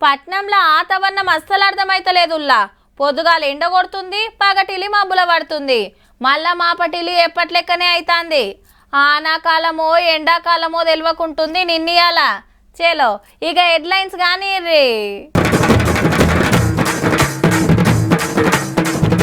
పట్నంలో ఆతవన్నం అస్సలు అర్థమైతలేదుల్లా. పొద్దుగాల ఎండ కొడుతుంది, పగటిలి మబ్బుల పడుతుంది, మళ్ళా మాపటిలి ఎప్పట్లెక్కనే అవుతుంది. ఆనాకాలమో ఎండాకాలమో తెలియకుంటుంది నిన్నయాల. చేలో ఇక హెడ్లైన్స్ కానీ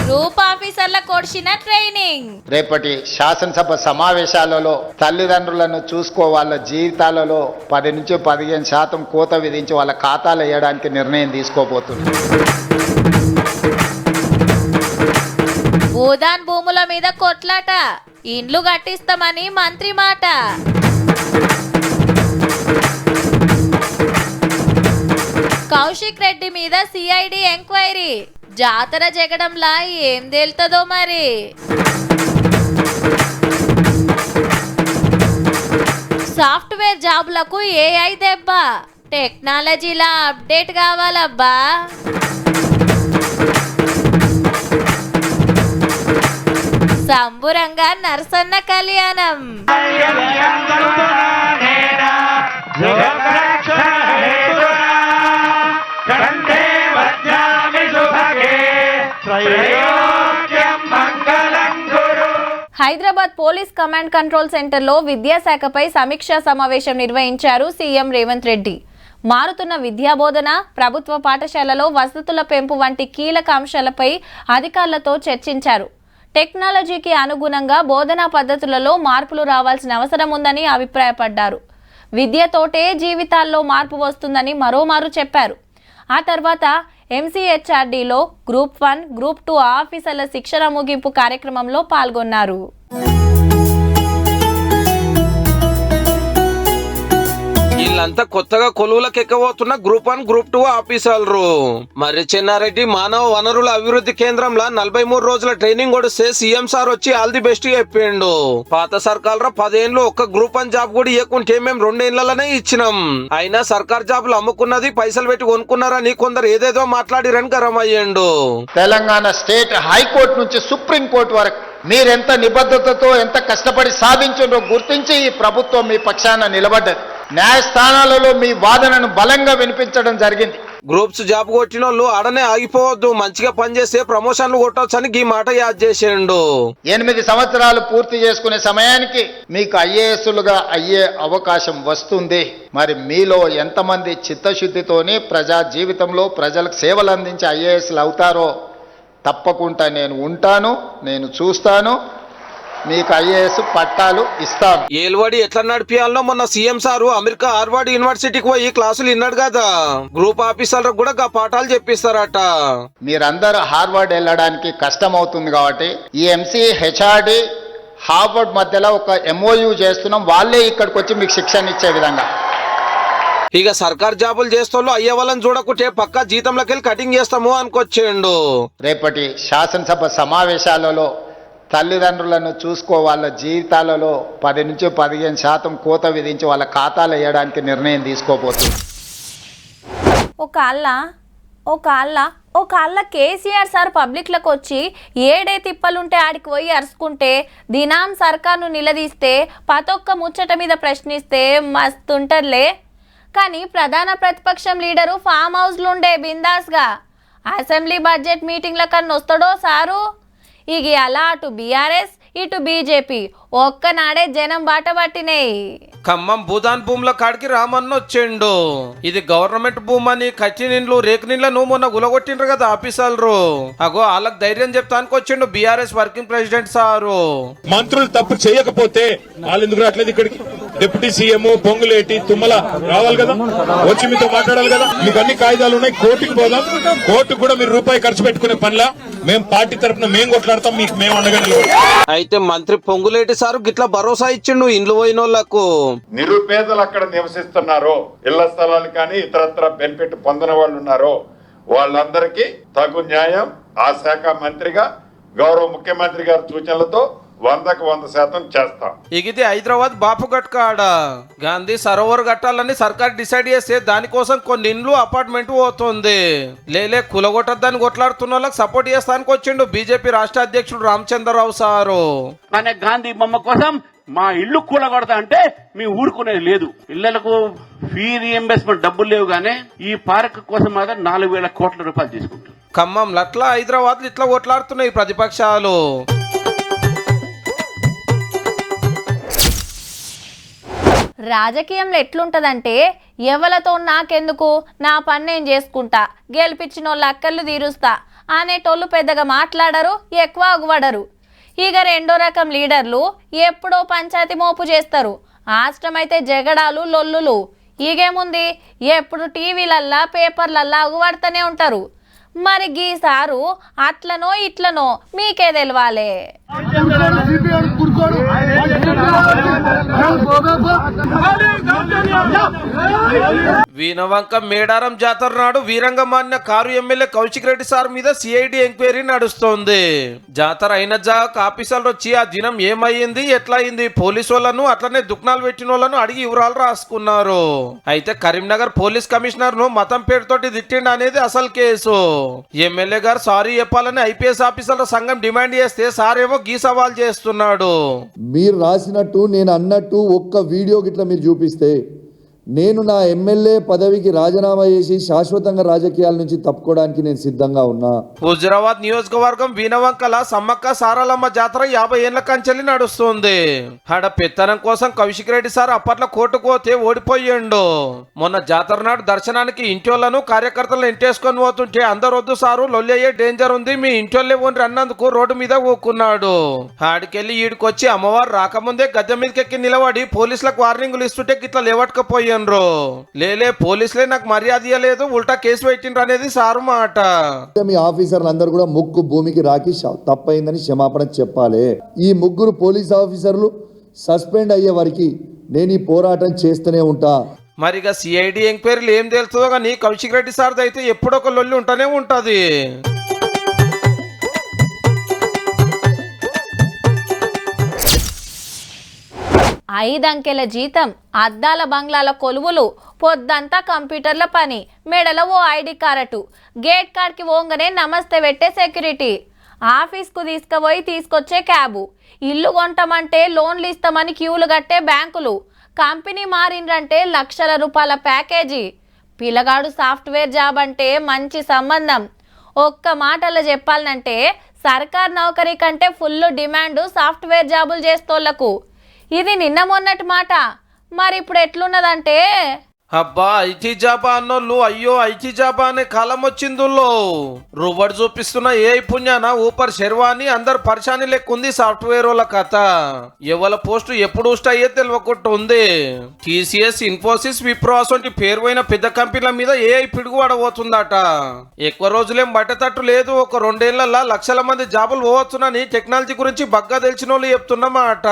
గ్రూప్ ఆఫీసర్ల కొడిసిన ట్రైనింగ్. రేపటి శాసనసభ సమావేశాలలో తల్లిదండ్రులను చూసుకో వాళ్ళ జీవితాలలో 10 నుంచి 15% కోత విధించి వాళ్ళ ఖాతాలు వేయడానికి నిర్ణయం తీసుకోబోతుంది. భూదాన్ భూముల మీద కొట్లాట, ఇండ్లు కట్టిస్తామని మంత్రి మాట. కౌశిక్ రెడ్డి మీద సిఐడి ఎంక్వైరీ, జాతర జగడంలా ఏం తేలుతుందో మరి. సాఫ్ట్వేర్ జాబులకు ఏఐ దెబ్బ, టెక్నాలజీలా అప్డేట్ కావాలబ్బా. సంబురంగా నరసన్న కళ్యాణం. హైదరాబాద్ పోలీస్ కమాండ్ కంట్రోల్ సెంటర్లో విద్యాశాఖపై సమీక్షా సమావేశం నిర్వహించారు సీఎం రేవంత్ రెడ్డి. మారుతున్న విద్యాబోధన, ప్రభుత్వ పాఠశాలలో వసతుల పెంపు వంటి కీలక అంశాలపై అధికారులతో చర్చించారు. టెక్నాలజీకి అనుగుణంగా బోధనా పద్ధతులలో మార్పులు రావాల్సిన అవసరం ఉందని అభిప్రాయపడ్డారు. విద్యతోటే జీవితాల్లో మార్పు వస్తుందని మరోమారు చెప్పారు. ఆ తర్వాత ఎంసీహెచ్ఆర్డీలో గ్రూప్ 1, గ్రూప్ 2 ఆఫీసర్ల శిక్షణ ముగింపు కార్యక్రమంలో పాల్గొన్నారు. వీళ్ళంతా కొత్తగా కొలువులకు ఎక్కబోతున్న గ్రూప్ 1, గ్రూప్ 2 ఆఫీసర్లు. మరి చెన్నారెడ్డి మానవ వనరుల అభివృద్ధి కేంద్రంలో 43 రోజుల ట్రైనింగ్ కొడిస్తే సీఎం సార్ వచ్చి ఆల్ ది బెస్ట్ చెప్పిండు. పాత సర్కార్ 10 ఏళ్ళు ఒక్క గ్రూప్ 1 జాబ్ కూడా ఇవ్వకుంటే మేము 2 ఏళ్లలోనే ఇచ్చినాం. అయినా సర్కార్ జాబులు అమ్ముకున్నది పైసలు పెట్టి కొనుక్కున్నారని కొందరు ఏదేదో మాట్లాడిరని గరం అయ్యిండు. తెలంగాణ స్టేట్ హైకోర్టు నుంచి సుప్రీంకోర్టు వరకు మీరెంత నిబద్ధతతో ఎంత కష్టపడి సాధించారో గుర్తించి ఈ ప్రభుత్వం మీ పక్షాన నిలబడ్డది. న్యాయస్థానాలలో మీ వాదనను బలంగా వినిపించడం జరిగింది. గ్రూప్స్ జాబ్ కొట్టిన వాళ్ళు ఆడనే ఆగిపోవద్దు, మంచిగా పనిచేస్తే ప్రమోషన్లు కొట్టొచ్చు అని ఈ మాట యాద్ చేసిండు. 8 సంవత్సరాలు పూర్తి చేసుకునే సమయానికి మీకు ఐఏఎస్లుగా అయ్యే అవకాశం వస్తుంది. మరి మీలో ఎంతమంది చిత్తశుద్ధితోని ప్రజా జీవితంలో ప్రజలకు సేవలు అందించే ఐఏఎస్లు అవుతారో తప్పకుండా నేను ఉంటాను, నేను చూస్తాను, మీకు ఐఏఎస్ పట్టాలు ఇస్తాను. ఏలువాడి ఎట్లా నడిపియాలనో మొన్న సీఎం సారు అమెరికా హార్వర్డ్ యూనివర్సిటీకి పోయి క్లాసులు విన్నాడు కదా. గ్రూప్ ఆఫీసర్లకు కూడా పాఠాలు చెప్పిస్తారట. మీరందరూ హార్వర్డ్ వెళ్ళడానికి కష్టం అవుతుంది కాబట్టి ఈ ఎంసీహెచ్ఆర్డీ హార్వర్డ్ మధ్యలో ఒక MOU చేస్తున్నాం. వాళ్ళే ఇక్కడికి వచ్చి మీకు శిక్షణ ఇచ్చే విధంగా. ఇక సర్కార్ జాబులు చేస్తోళ్ళు అయ్యే వాళ్ళని చూడకుంటే పక్కా జీతంలోకి వెళ్ళి కటింగ్ చేస్తాము అనుకొచ్చేయండు. రేపటి శాసనసభ సమావేశాలలో తల్లిదండ్రులను చూసుకో వాళ్ళ జీవితాలలో 10 నుంచి 15% కోత విధించి వాళ్ళ ఖాతాలు వేయడానికి నిర్ణయం తీసుకోబోతుంది. ఒక అల్ల కేసీఆర్ సార్ పబ్లిక్లకు వచ్చి ఏడే తిప్పలుంటే ఆడికి పోయి అరుచుకుంటే, దినాం సర్కార్ను నిలదీస్తే, పతొక్క ముచ్చట మీద ప్రశ్నిస్తే మస్తుంటర్లే. కానీ ప్రధాన ప్రతిపక్షం లీడరు ఫామ్ హౌస్లో ఉండే బిందాస్గా అసెంబ్లీ బడ్జెట్ మీటింగ్ల కన్నా వస్తాడో సారు. ఇక అలా అటు బీఆర్ఎస్ ఇటు బీజేపీ ఒక్కనాడే జనం బాట పట్టినాయి. ఖమ్మం భూదాన్ భూముల కాడికి రామన్న వచ్చిండు. ఇది గవర్నమెంట్ భూమి అని కట్టినిండ్లు రేకునిండ్ల మొన్న గులగొట్టిండ్రు కదా ఆఫీసర్లు. అగో వాళ్ళకి ధైర్యం చెప్తానికి వచ్చిండు బీఆర్ఎస్ వర్కింగ్ ప్రెసిడెంట్ సారు. మంత్రులు తప్పు చేయకపోతే వాళ్ళు ఎందుకు రావట్లేదు ఇక్కడికి? డిప్యూటీ సీఎం పొంగులేటి తుమ్మల రావాలి కదా, వచ్చి మీతో మాట్లాడాలి కదా. మీకు అన్ని కాయిదాలు ఉన్నాయి, కోర్టుకు పోదాం. కోర్టు కూడా మీరు రూపాయి ఖర్చు పెట్టుకునే పనిలా మేము పార్టీ తరఫున మేము కొట్లాడతాం, మీకు మేము అండగా. అయితే మంత్రి పొంగులేటి సారు గిట్లా భరోసా ఇచ్చిండు ఇండ్లు పోయినోళ్లకు. నిరుపేదలు అక్కడ నివసిస్తున్నారో, ఇళ్ల స్థలాలు కానీ ఇతరత్ర బెనిఫిట్ పొందిన వాళ్ళు ఉన్నారో వాళ్ళందరికీ తగు న్యాయం ఆ శాఖ మంత్రిగా గౌరవ ముఖ్యమంత్రి గారి సూచనలతో 100% చేస్తాం. ఇది హైదరాబాద్ బాపుఘట్ కాడ గాంధీ సరోవర్ కట్టాలని సర్కార్ డిసైడ్ చేస్తే దానికోసం కొన్ని ఇండ్లు అపార్ట్మెంట్ పోతుంది. లేలే కులగొట్టద్దని కొట్లాడుతున్న వాళ్ళకి సపోర్ట్ చేస్తానికి వచ్చిండు బీజేపీ రాష్ట్ర అధ్యక్షుడు రామచంద్రరావు సారు. గాంధీ బొమ్మ కోసం మా ఇల్లు కూలగొడతా అంటే మీ ఊరుకునేది లేదు. పిల్లలకు ఫీ రీఎంబర్స్మెంట్ డబ్బులు లేవు గానే ఈ పార్క్ కోసం మాత్రం 4,000 కోట్ల రూపాయలు తీసుకుంటారు. ఖమ్మంలో అట్లా హైదరాబాద్ ఇట్లా కొట్లాడుతున్నాయి ప్రతిపక్షాలు. రాజకీయంలో ఎట్లుంటదంటే ఎవలతో నాకెందుకు, నా పని నేను చేసుకుంటా, గెలిపించిన వాళ్ళ అక్కర్లు తీరుస్తా అనేటోళ్ళు పెద్దగా మాట్లాడరు, ఎక్కువ అగువడరు. ఇక రెండో రకం లీడర్లు ఎప్పుడో పంచాయతీ మోపు చేస్తారు. ఆష్టమైతే జగడాలు లొల్లులు. ఈగేముంది, ఎప్పుడు టీవీలల్లా పేపర్లల్లా అగువడుతూనే ఉంటారు. మరి గీసారు అట్లనో ఇట్లనో మీకే తెలవాలే. వీనవంక మేడారం జాతర నాడు వీరంగమాన్య car MLA Kaushik Reddy sir మీద సిఐడి ఎంక్వైరీ నడుస్తోంది. జాతర అయిన ఆఫీసర్లు వచ్చి ఆ దినం ఏమయ్యింది, ఎట్లా అయింది, పోలీసు వాళ్ళను అట్లనే దుఃఖాలు పెట్టిన వాళ్ళను అడిగి వివరాలు రాసుకున్నారు. అయితే కరీంనగర్ పోలీస్ కమిషనర్ ను మతం పేరుతోటి తిట్టిండు అనేది అసలు కేసు. ఎమ్మెల్యే గారు సారీ చెప్పాలని ఐపీఎస్ ఆఫీసర్ల సంఘం డిమాండ్ చేస్తే సార్ ఏమో గీ సవాల్ చేస్తున్నాడు. మీరు రాసినట్టు నేను అన్నట్టు ఒక్క వీడియో గిట్లా మీరు చూపిస్తే నేను నా ఎమ్మెల్యే పదవికి రాజీనామా చేసి శాశ్వతంగా రాజకీయాల నుంచి తప్పుకోవడానికి నేను సిద్ధంగా ఉన్నా. హుజురాబాద్ నియోజకవర్గం వీనవంకల సమ్మక్క సారాలమ్మ జాతర 50 ఏళ్ల కంచెల్లి నడుస్తుంది. ఆడ పెత్తనం కోసం కౌశిక్ రెడ్డి సార్ అప్పట్లో కోర్టుకు పోతే ఓడిపోయిండు. మొన్న జాతర నాడు దర్శనానికి ఇంటోళ్లను కార్యకర్తలను ఇంటేసుకొని పోతుంటే అందరు వద్దు సారు, లొల్లి అయ్యే డేంజర్ ఉంది, మీ ఇంటోళ్ళే ఓన్రి అన్నందుకు రోడ్డు మీద ఊకున్నాడు. ఆడికెళ్ళి ఈడికొచ్చి అమ్మవారు రాకముందే గద్దె మీదకెక్కి నిలబడి పోలీసులకు వార్నింగులు ఇస్తుంటే గిట్లా లేవట్టుకపోయి లేలే పోలీసులే నాకు మర్యాద ఇవ్వలేదు, ఉల్టా కేసు పెట్టిండ్రు అనేది సారు మాట. మీ ఆఫీసర్లు అందరూ కూడా ముక్కు భూమికి రాకి తప్పైందని క్షమాపణ చెప్పాలి. ఈ ముగ్గురు పోలీస్ ఆఫీసర్లు సస్పెండ్ అయ్యే వరకు నేను ఈ పోరాటం చేస్తూనే ఉంటా. మరిగా సిఐడి ఎంక్వైరీలు ఏం తెలుస్తుందో కానీ కౌశిక్ రెడ్డి సార్ అయితే ఎప్పుడొక లొల్లి ఉంటూనే ఉంటది. 5 అంకెల జీతం, అద్దాల బంగ్లాల కొలువులు, పొద్దంతా కంప్యూటర్ల పని, మెడలో ఓ ఐడి కార్డు, గేట్ కార్డ్కి పోగానే నమస్తే పెట్టే సెక్యూరిటీ, ఆఫీస్కు తీసుకుపోయి తీసుకొచ్చే క్యాబు, ఇల్లు కొంటామంటే లోన్లు ఇస్తామని క్యూలు కట్టే బ్యాంకులు, కంపెనీ మారిండ్రంటే లక్షల రూపాయల ప్యాకేజీ, పిల్లగాడు సాఫ్ట్వేర్ జాబ్ అంటే మంచి సంబంధం. ఒక్క మాటలో చెప్పాలంటే సర్కార్ నౌకరీ కంటే ఫుల్ డిమాండ్ సాఫ్ట్వేర్ జాబులు చేస్తోళ్లకు. ఇది నిన్న మొన్నటి మాట, మరి ఇప్పుడు ఎట్లున్నదంటే అబ్బా ఐటీ జాబా అన్నోళ్ళు అయ్యో ఐటీ జాబా అనే కాలం వచ్చిందుల్లో రూబడి చూపిస్తున్న ఏ పుణ్యాన ఊపర్ శర్వాణి అందరు పరిశాని లెక్కుంది సాఫ్ట్వేర్ వాళ్ళ కథ. ఎవల పోస్టు ఎప్పుడు అయ్యే తెలియకుండా ఉంది. టీసీఎస్, ఇన్ఫోసిస్, విప్రో అసొంటి పేరువైన పెద్ద కంపెనీల మీద ఏఐ పిడుగు పడబోతుందట. ఎక్కువ రోజులేం బట్టతట్టు లేదు, ఒక 2 ఏళ్లలో లక్షల మంది జాబులు పోవచ్చునని టెక్నాలజీ గురించి బగ్గా తెలిసిన వాళ్ళు చెప్తున్నమాట.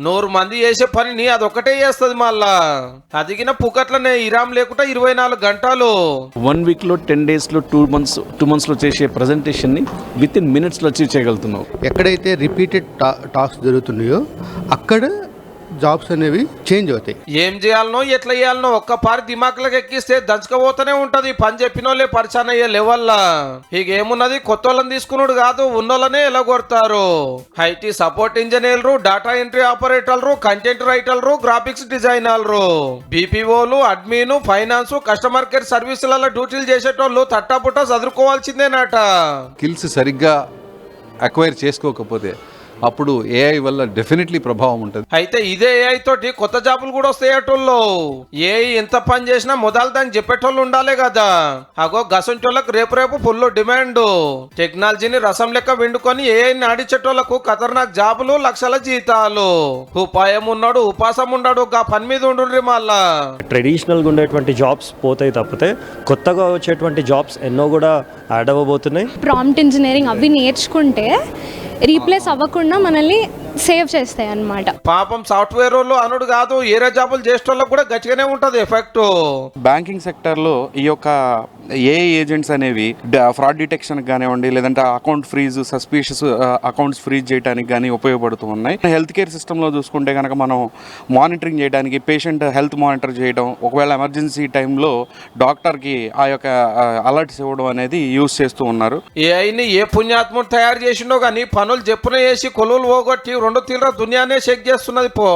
100 మంది చేసే పనిని అదొకటే చేస్తుంది. మళ్ళా అదిగిన పుకట్ల ఇరామ్ లేకుండా 24 గంటలు 1 వీక్ లో 10 డేస్ లో 2 మంత్స్ లో చేసే ప్రెజెంటేషన్ ని విత్ ఇన్ మినిట్స్ లో అచీవ్ చేయగలుగుతున్నాం. ఎక్కడైతే రిపీటెడ్ టాస్క్ జరుగుతున్నాయో అక్కడ జాబ్స్ అనేవి చేంజ్ అవుతాయి. ఏం చేయాలనో ఎట్లా చేయాలనో ఒక్కపారి దిమాకులకు ఎక్కిస్తే దంచకపోతూనే ఉంటది. పని చెప్పినోళ్ళే పరిచయం అయ్యే లెవెల్లా. ఇక ఏమున్నది, కొత్త వాళ్ళని తీసుకున్నాడు కాదు, ఉన్నోళ్ళనే ఎలా కొడతారు. ఐటీ సపోర్ట్ ఇంజనీర్లు, డేటా ఎంట్రీ ఆపరేటర్లు, కంటెంట్ రైటర్లు, గ్రాఫిక్స్ డిజైనర్లు, బీపీఓలు, అడ్మిన్, ఫైనాన్స్, కస్టమర్ కేర్ సర్వీసులలో డ్యూటీలు చేసేటోళ్ళు తట్టాపుట్టా చదువుకోవాల్సిందేనట. స్కిల్స్ సరిగ్గా అక్వైర్ చేసుకోకపోతే అప్పుడు ఏఐ వల్ల డెఫినెట్లీ ప్రభావం ఉంటుంది. అయితే ఇదే ఏఐ తోటి కొత్త జాబులు కూడా వస్తాయటోళ్ళు. ఏఐ ఎంత పని చేసినా మొదలు దాన్ని చెప్పేటోళ్ళు ఉండాలే కదా. అగో గసంటోళ్ళకు రేపు ఫుల్ డిమాండ్. టెక్నాలజీని రసం లెక్క వండుకొని ఏఐని ఆడిచేటోళ్లకు ఖతర్నాక్ జాబులు, లక్షల జీతాలు. ఉపాయం ఉన్నాడు ఉపాసం ఉన్నాడు, గా పని మీద ఉండుండ్రి. మళ్ళా ట్రెడిషనల్ గా ఉండేటువంటి జాబ్స్ పోతాయి తప్పితే కొత్తగా వచ్చేటువంటి జాబ్స్ ఎన్నో కూడా యాడ్ అవ్వబోతున్నాయి. ప్రాంప్ట్ ఇంజనీరింగ్ అవి నేర్చుకుంటే రీప్లేస్ అవ్వకుండా మనల్ని సేవ్ చేస్తాయి అన్నమాట. పాపం సాఫ్ట్వేర్ వాళ్ళు అనుడు కాదు, ఏరే జాబులు చేసేటోళ్ళకి కూడా గట్టిగానే ఉంటది ఎఫెక్ట్. బ్యాంకింగ్ సెక్టర్ లో ఈ యొక్క ఏఐ ఏజెంట్స్ అనేవి ఫ్రాడ్ డిటెక్షన్ కానివ్వండి, లేదంటే account freeze, suspicious accounts freeze చేయడానికి కానీ ఉపయోగపడుతూ ఉన్నాయి. హెల్త్ కేర్ సిస్టమ్ లో చూసుకుంటే కనుక మనం మానిటరింగ్ చేయడానికి, పేషెంట్ హెల్త్ మానిటర్ చేయడం, ఒకవేళ ఎమర్జెన్సీ టైంలో డాక్టర్కి ఆ యొక్క అలర్ట్స్ ఇవ్వడం అనేది యూజ్ చేస్తూ ఉన్నారు. ఏఐని ఏ పుణ్యాత్ముడు తయారు చేసిండో కానీ పనులు చెప్పున చేసి కొలువులు పోగొట్టి 2 తీవ్ర దునియానే చెక్ చేస్తున్నది పో.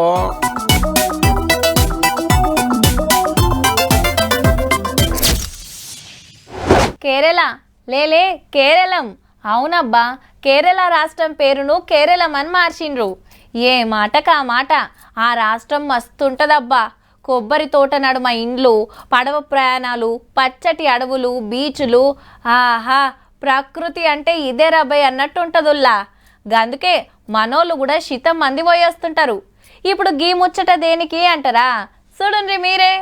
కేరళ లేలే కేరళం. అవునబ్బా, కేరళ రాష్ట్రం పేరును కేరళం అని మార్చిండ్రు. ఏ మాటకా మాట, ఆ రాష్ట్రం మస్తుంటదబ్బా. కొబ్బరి తోట నడుమ ఇండ్లు, పడవ ప్రయాణాలు, పచ్చటి అడవులు, బీచ్లు. ఆహా, ప్రకృతి అంటే ఇదే రబ్బాయి అన్నట్టుంటదుల్లా. గందుకే మనోళ్ళు కూడా శితం మంది పోయేస్తుంటారు. ఇప్పుడు గీ ముచ్చట దేనికి అంటారా? చూడండి మీరే.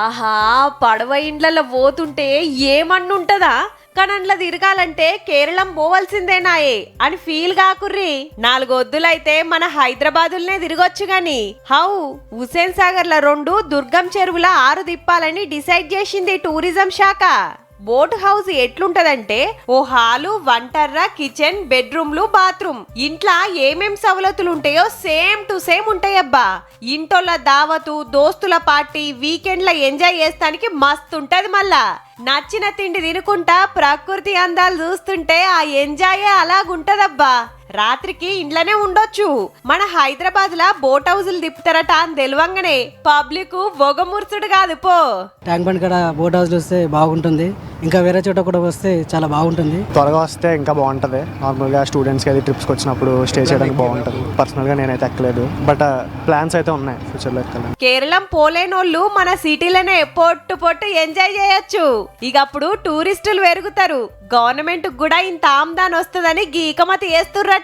ఆహా, పడవ ఇండ్లలో పోతుంటే ఏమన్నుంటదా? కానీ అందులో తిరగాలంటే కేరళం పోవాల్సిందేనాయే అని ఫీల్ కాకుర్రి. 4 వద్దులైతే మన హైదరాబాదులనే తిరగొచ్చు గాని హౌ హుసేన్ సాగర్ ల 2 దుర్గం చెరువుల 6 తిప్పాలని డిసైడ్ చేసింది టూరిజం శాఖ. బోట్ హౌస్ ఎట్లుంటదంటే ఓ హాలు, వంటర్రా, కిచెన్, బెడ్రూమ్లు, బాత్రూమ్. ఇంట్లో ఏమేం సవలతులు ఉంటాయో సేమ్ టు సేమ్ ఉంటాయబ్బా. ఇంటోళ్ళ దావతు, దోస్తుల పార్టీ, వీకెండ్ల ఎంజాయ్ చేస్తానికి మస్తు ఉంటది. మళ్ళా నచ్చిన తిండి తినుకుంటా ప్రకృతి అందాలు చూస్తుంటే ఆ ఎంజాయే అలాగుంటదబ్బా. రాత్రికి ఇంట్లోనే ఉండొచ్చు. మన హైదరాబాద్ లా బోట్ హౌజులు తిప్పుతారట అని తెలివంగానే పబ్లిక్ ఒగముర్చుడు కాదు పో. ట్యాంక్ బండ్ కాడ బోట్ హౌస్ వస్తే బాగుంటుంది. ఇంకా వేరే చోట కూడా వస్తే చాలా బాగుంటుంది. త్వరగా వస్తే ఇంకా బాగుంటుంది. నార్మల్గా స్టూడెంట్స్కి అది ట్రిప్స్కి వచ్చినప్పుడు స్టే చేయడానికి బాగుంటుంది. పర్సనల్గా నేనైతే ఎక్కలేదు, బట్ ప్లాన్స్ అయితే ఉన్నాయి ఫ్యూచర్లో ఎక్కాలని. కేరళం పోలేనోళ్ళు మన సిటీలోనే పొట్టు ఎంజాయ్ చేయొచ్చు. ఇక అప్పుడు టూరిస్టులు పెరుగుతారు. గవర్నమెంట్ కూడా ఇంత ఆమ్దాన్ వస్తుందని గీకమతి చేస్తుర్రట.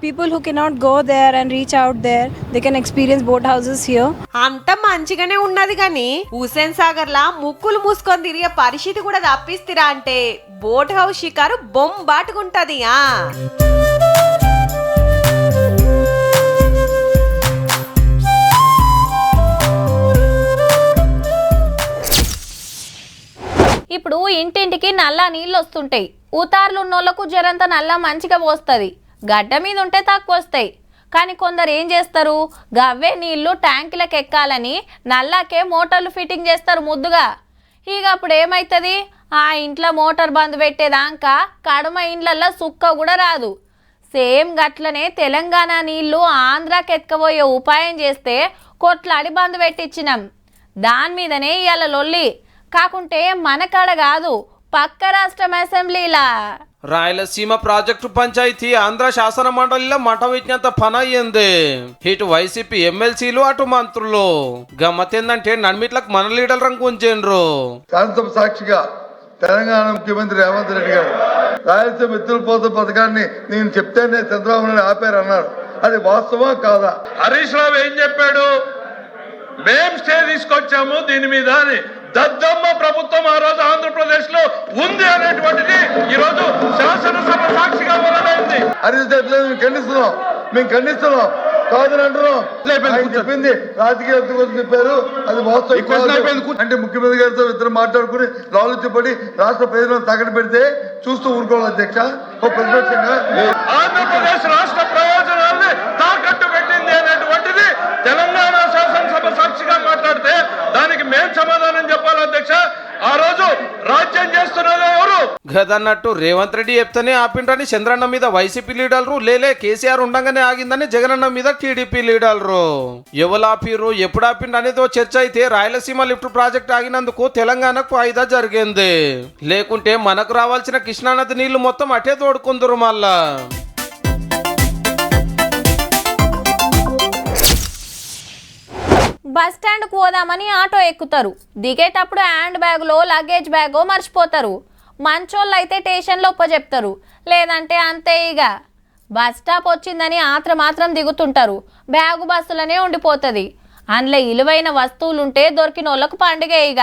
People who cannot go there and reach out there, they can experience boat houses here. అంత మంచిగానే ఉన్నది గాని హుసేన్ సాగర్ లా ముక్కులు మూసుకొని తిరిగే పరిస్థితి కూడా తప్పిస్తురా అంటే బోట్ హౌస్ షికారు బొంబాటుకుంటది. ఇప్పుడు ఇంటింటికి నల్ల నీళ్ళు వస్తుంటాయి. ఊతార్లు ఉన్నోళ్లకు జరంత నల్ల మంచిగా పోస్తుంది. గడ్డ మీద ఉంటే తక్కువ వస్తాయి. కానీ కొందరు ఏం చేస్తారు, గవ్వే నీళ్లు ట్యాంకులకు ఎక్కాలని నల్లాకే మోటార్లు ఫిట్టింగ్ చేస్తారు ముద్దుగా. ఇక అప్పుడు ఏమవుతుంది, ఆ ఇంట్లో మోటార్ బంద్ పెట్టేదాకా కడమ ఇండ్లల్లో సుక్క కూడా రాదు. సేమ్ గట్లనే తెలంగాణ నీళ్లు ఆంధ్రాకి ఎత్తుకపోయే ఉపాయం చేస్తే కొట్లాడి బంద్ పెట్టించినాం. దాని మీదనే ఇవాళ లొల్లి. కాకుంటే మన కాడ కాదు, పక్క రాష్ట్రం అసెంబ్లీలా. రాయలసీమ ప్రాజెక్టు పంచాయతీ ఆంధ్ర శాసన మండలిలో మఠ విజ్ఞత పని అయ్యింది. ఇటు వైసీపీ ఎమ్మెల్సీలు, అటు మంత్రులు. గమ్మతేందంటే నడిమిట్లకు మన లీడర్ రంగు ఉంచేండ్రు. శాసనసభ సాక్షిగా తెలంగాణ ముఖ్యమంత్రి రేవంత్ రెడ్డి గారు రాయలసీమ ఎత్తుల పోత పథకాన్ని నేను చెప్తేనే చంద్రబాబు నాయుడు ఆపారన్నారు. అది వాస్తవా కాదా? హరీష్ రావు ఏం చెప్పాడు? మేం స్టే తీసుకొచ్చాము దీని మీద అని. దద్దమ్మ ప్రభుత్వం ఆ రోజు ఆంధ్రప్రదేశ్ లో ఉంది అనేటువంటిది ఈ రోజు శాసనసభ సాక్షిగా వెల్లడైంది. మేము ఖండిస్తున్నాం కాదని అంటున్నాం. చెప్పింది రాజకీయ కోసం చెప్పారు, అది వాస్తవం. అంటే ముఖ్యమంత్రి గారితో ఇద్దరు మాట్లాడుకుని ఆలోచింపడి రాష్ట్ర ప్రయోజనం తాకట్టు పెడితే చూస్తూ ఊరుకోవాలి అధ్యక్ష. ఒక ప్రతిపక్షంగా ఆంధ్రప్రదేశ్ రాష్ట్ర ప్రయోజనాల్ని తాకట్టు పెట్టింది అనేటువంటిది తెలంగాణ శాసనసభ సాక్షిగా మాట్లాడితే దానికి మేం సమాధానం చెప్పాలి అధ్యక్ష. ఆ రోజు రాజ్యం చేస్తున్నది ఎవరు? గదన్నట్టు రేవంత్ రెడ్డి చెప్తేనే ఆపిండ్రని చంద్రన్న మీద వైసీపీ లీడర్లు, లేలే కేసీఆర్ ఉండగానే ఆగిందని జగనన్న మీద టీడీపీ లీడర్లు. ఎవరు ఆపిర్రు, ఎప్పుడు ఆపిండ్రు అనేది చర్చ అయితే రాయలసీమ లిఫ్ట్ ప్రాజెక్ట్ ఆగినందుకు తెలంగాణకు ఫాయిదా జరిగింది. లేకుంటే మనకు రావాల్సిన కృష్ణానది నీళ్లు మొత్తం అటే తోడుకుందరు మళ్ళా. బస్ స్టాండ్కు పోదామని ఆటో ఎక్కుతారు. దిగేటప్పుడు హ్యాండ్ బ్యాగ్లో లగేజ్ బ్యాగో మర్చిపోతారు. మంచోళ్ళు అయితే స్టేషన్లో చెప్తారు, లేదంటే అంతే. ఇక బస్ స్టాప్ వచ్చిందని మాత్రం దిగుతుంటారు. బ్యాగు బస్సులనే ఉండిపోతుంది. అందులో విలువైన వస్తువులుంటే దొరికిన వాళ్ళకు పండుగ. ఇక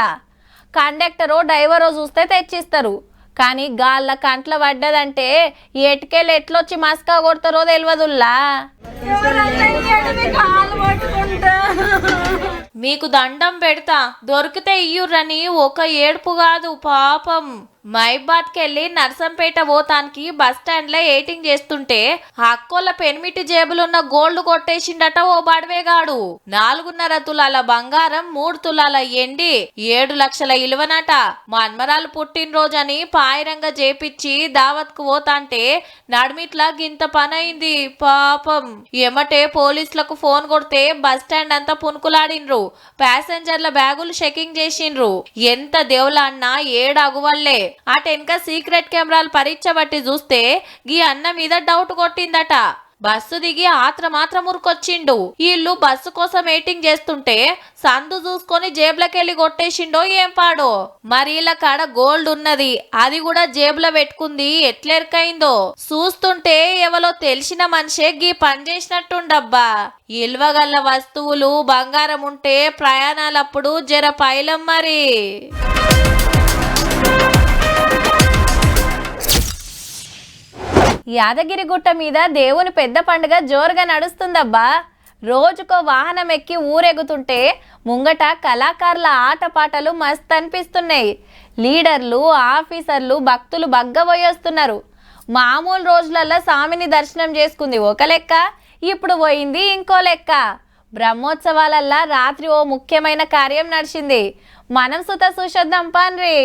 కండక్టరో డ్రైవరో చూస్తే తెచ్చిస్తారు. కానీ గాళ్ళ కంట్ల పడ్డదంటే ఎటుకెళ్ళి ఎట్లొచ్చి మస్కా కొడతారో తెలియదుల్లా. మీకు దండం పెడతా, దొరికితే ఇయ్యుర్రని ఒక ఏడుపు కాదు పాపం. మైబాద్కి వెళ్ళి నర్సంపేట పోతానికి బస్ స్టాండ్ లో ఎయిటింగ్ చేస్తుంటే అక్కోళ్ళ పెనిమిటి జేబులున్న గోల్డ్ కొట్టేసిండట ఓ బడవేగాడు. 4.5 తులాల బంగారం, 3 తులాల ఎండి, 7 లక్షల ఇలువనట. మన్మరాలు పుట్టినరోజని పాయిరంగా చేపిచ్చి దావత్కు పోతాంటే నడిమిట్లా గింత పనైంది పాపం. ఎమటే పోలీసులకు ఫోన్ కొడితే బస్ స్టాండ్ అంతా పునుకులాడినరు. ప్యాసింజర్ల బ్యాగులు చెకింగ్ చేసిండ్రు. ఎంత దేవులా అన్నా ఏడగువల్లే అటెనక సీక్రెట్ కెమెరాలు పరీక్ష బట్టి చూస్తే గీ అన్న మీద డౌట్ కొట్టిందట. బస్సు దిగి మాత్రం ఉరికొచ్చిండు. వీళ్ళు బస్సు కోసం వెయిటింగ్ చేస్తుంటే సందు చూసుకొని జేబులకెళ్ళి కొట్టేసిండో ఏం పాడో. మరి వీళ్ళ కాడ గోల్డ్ ఉన్నది, అది కూడా జేబులో పెట్టుకుంది. ఎట్లెరకైందో చూస్తుంటే ఎవరో తెలిసిన మనిషే గీ పని చేసినట్టుండబ్బా. ఇల్వగల్ల వస్తువులు బంగారం ఉంటే ప్రయాణాలప్పుడు జర పైలం మరి. యాదగిరిగుట్ట మీద దేవుని పెద్ద పండుగ జోరుగా నడుస్తుందబ్బా. రోజుకో వాహనం ఎక్కి ఊరెగుతుంటే ముంగట కళాకారుల ఆటపాటలు మస్త్ అనిపిస్తున్నాయి. లీడర్లు, ఆఫీసర్లు, భక్తులు బగ్గబోయేస్తున్నారు. మామూలు రోజులలో స్వామిని దర్శనం చేసుకుంది ఒక లెక్క, ఇప్పుడు పోయింది ఇంకో లెక్క. బ్రహ్మోత్సవాలల్లా రాత్రి ఓ ముఖ్యమైన కార్యం నడిచింది. మనం సుత చూసేద్దాం పాన్రి.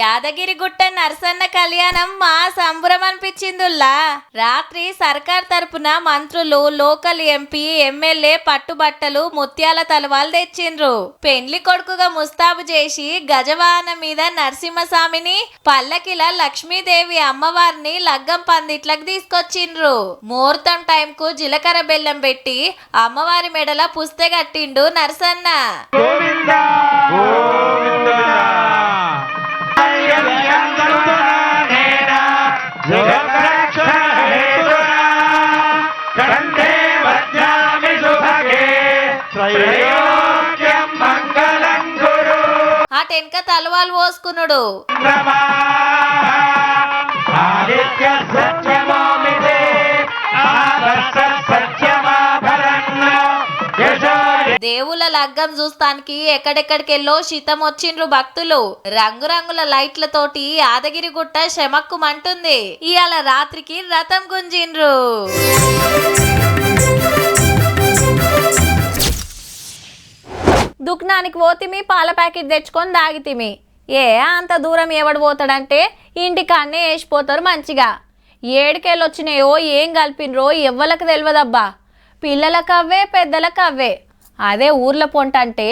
యాదగిరిగుట్ట నరసన్న కళ్యాణం మా సంబరం అనిపించిందుల్లా. రాత్రి సర్కార్ తరపున మంత్రులు, లోకల్ ఎంపీ, ఎమ్మెల్యే పట్టుబట్టలు, ముత్యాల తలవాలు తెచ్చిండ్రు. పెండ్లి కొడుకుగా ముస్తాబు చేసి గజవాహనం మీద నరసింహస్వామిని, పల్లకిల లక్ష్మీదేవి అమ్మవారిని లగ్గం పందిట్లకు తీసుకొచ్చిండ్రు. ముహూర్తం టైంకు జీలకర్ర బెల్లం పెట్టి అమ్మవారి మెడల పుస్తె కట్టిండు నరసన్న. అటెనక తలవాలు పోసుకున్నాడు. దేవుల లగ్గం చూస్తానికి ఎక్కడెక్కడికెళ్ళో శితం వచ్చిండ్రు భక్తులు. రంగురంగుల లైట్లతోటి యాదగిరిగుట్ట శమక్కుమంటుంది. ఇవాళ రాత్రికి రథం గుంజిండ్రు. దుకాణానికి పోతిమి, పాల ప్యాకెట్ తెచ్చుకొని దాగితిమి. అంత దూరం ఎవడు పోతాడంటే ఇంటికాన్నే వేసిపోతారు మంచిగా. ఏడుకెళ్ళొచ్చినాయో ఏం కలిపినరో ఎవ్వలకు తెలియదబ్బా. పిల్లలకు అవ్వే, పెద్దలకు అవ్వే. అదే ఊర్ల పొంట అంటే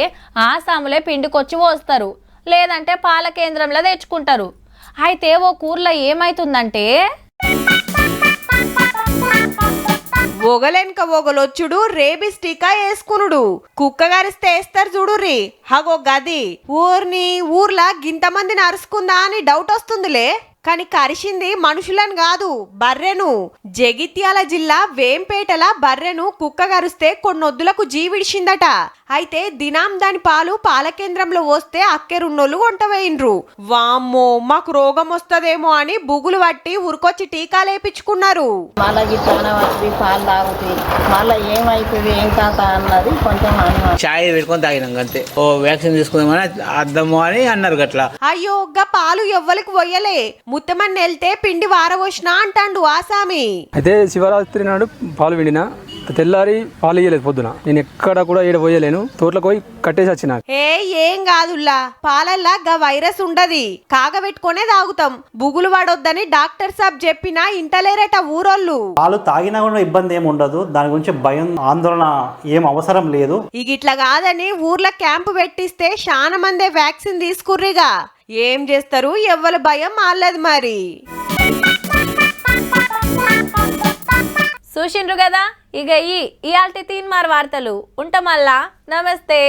ఆ సాములే పిండికొచ్చి పోస్తారు, లేదంటే పాల కేంద్రంలో తెచ్చుకుంటారు. అయితే ఓ ఊర్లో ఏమైతుందంటే ఒగలెనక ఒగలొచ్చుడు, రేబిస్ టీకా వేసుకునుడు, కుక్క గరిస్తే వేస్తారు చూడుర్రి హగో గది. ఊర్లా గింతమందిని అరుసుకుందా అని డౌట్ వస్తుందిలే, కానీ కరిసింది మనుషులను కాదు, బర్రెను. జగిత్యాల జిల్లా వేంపేటల బర్రెను కుక్క గరిస్తే కొన్నొద్దులకు జీవిడిచిందట. అయితే దినాం దాని పాలు పాల కేంద్రంలో వస్తే అక్కెరున్నోళ్ళు వంటవేయిండ్రు. వామ్మో, మాకు రోగం వస్తదేమో అని బుగులు పట్టి ఉరికొచ్చి టీకాలేపించుకున్నారు. పాలు తాగుతాయి, మళ్ళీ ఏమైతుంది ఏం కాక అన్నది కొంచెం చాయ్ పెట్టుకొని తాగినాం అంతే. ఓ వ్యాక్సిన్ తీసుకుందామని అర్థము అని అన్నారు గట్లా. అయ్యో, గా పాలు ఎవ్వరికి పోయలే, ముత్తమని వెళ్తే పిండి వారవోసినా అంటాండు ఆసామి. అయితే శివరాత్రి నాడు పాలు విండినా, తెల్లారి పాలు ఇయ్యలేదు పొద్దున. నేను ఎక్కడ కూడా ఈడ పోయలేను, తోటలకు పోయి కట్టేసి వచ్చిన. ఏం కాదుల్లా, పాలల్లా గా వైరస్ ఉండది, కాగబెట్టుకునే తాగుతాం. బుగులు పడొద్దని డాక్టర్ సాబ్ చెప్పినా ఇంటలేరట ఊరోళ్ళు. పాలు తాగినా కూడా ఇబ్బంది ఏమి ఉండదు, దాని గురించి భయం ఆందోళన ఏం అవసరం లేదు. ఇగిట్లా కాదని ఊర్ల క్యాంపు పెట్టిస్తే చాలా మందే వ్యాక్సిన్ తీసుకుర్రిగా. ఏం చేస్తారు, ఎవ్వరు భయం ఆలేదు మరి. చూసిండ్రు కదా, ఇక ఇయాల్టి తీన్మార్ వార్తలు ఉంటామల్లా. నమస్తే.